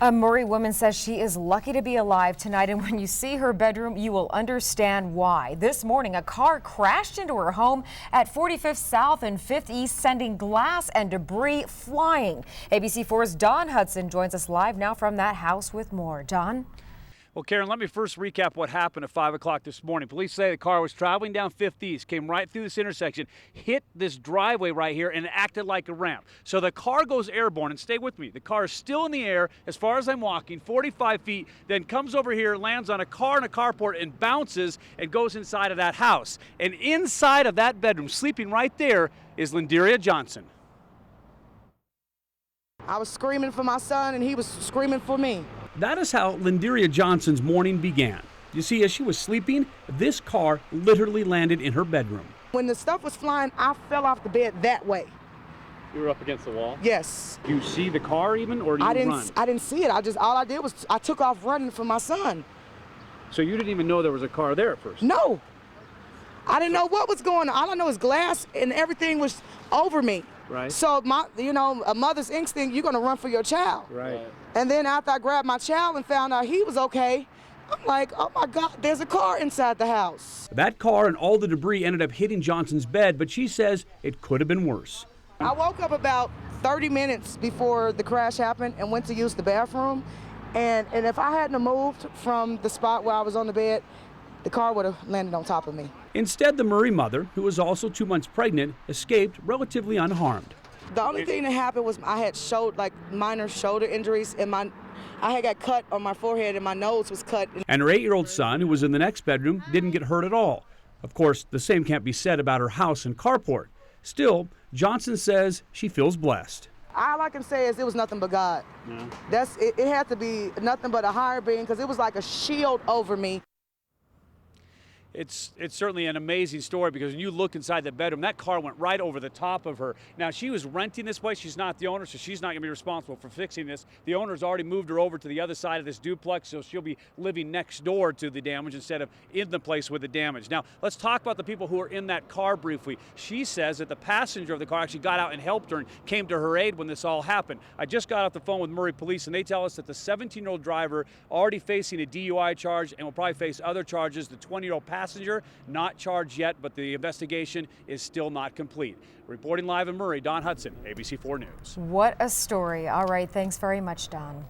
A Murray woman says she is lucky to be alive tonight, and when you see her bedroom, you will understand why. This morning, a car crashed into her home at 45th South and 5th East, sending glass and debris flying. ABC4's Don Hudson joins us live now from that house with more. Don? Well, Karen, let me first recap what happened at 5 o'clock this morning. Police say the car was traveling down 5th East, came right through this intersection, hit this driveway right here, and acted like a ramp. So the car goes airborne, and stay with me. The car is still in the air as far as I'm walking, 45 feet, then comes over here, lands on a car in a carport, and bounces and goes inside of that house. And inside of that bedroom, sleeping right there, is Linderia Johnson. I was screaming for my son, and he was screaming for me. That is how Linderia Johnson's morning began. You see, as she was sleeping, this car literally landed in her bedroom. When the stuff was flying, I fell off the bed that way. You were up against the wall? Yes. Do you see the car even, or do you run? I didn't see it. All I did was I took off running for my son. So you didn't even know there was a car there at first? No. I didn't know what was going on. All I know is glass and everything was over me. Right. So a mother's instinct, you're gonna run for your child. Right. And then after I grabbed my child and found out he was okay, I'm like, oh my God, there's a car inside the house. That car and all the debris ended up hitting Johnson's bed, but she says it could have been worse. I woke up about 30 minutes before the crash happened and went to use the bathroom. And if I hadn't moved from the spot where I was on the bed, the car would have landed on top of me. Instead, the Murray mother, who was also 2 months pregnant, escaped relatively unharmed. The only thing that happened was I had minor shoulder injuries, and I had got cut on my forehead, and my nose was cut. And her 8-year-old son, who was in the next bedroom, didn't get hurt at all. Of course, the same can't be said about her house and carport. Still, Johnson says she feels blessed. All I can say is it was nothing but God. Yeah. It had to be nothing but a higher being, because it was like a shield over me. It's certainly an amazing story, because when you look inside the bedroom, that car went right over the top of her. Now, she was renting this place. She's not the owner, so she's not going to be responsible for fixing this. The owner's already moved her over to the other side of this duplex, so she'll be living next door to the damage instead of in the place with the damage. Now, let's talk about the people who are in that car briefly. She says that the passenger of the car actually got out and helped her and came to her aid when this all happened. I just got off the phone with Murray Police, and they tell us that the 17-year-old driver already facing a DUI charge and will probably face other charges. The 20-year-old passenger, not charged yet, but the investigation is still not complete. Reporting live in Murray, Don Hudson, ABC4 News. What a story. All right, thanks very much, Don.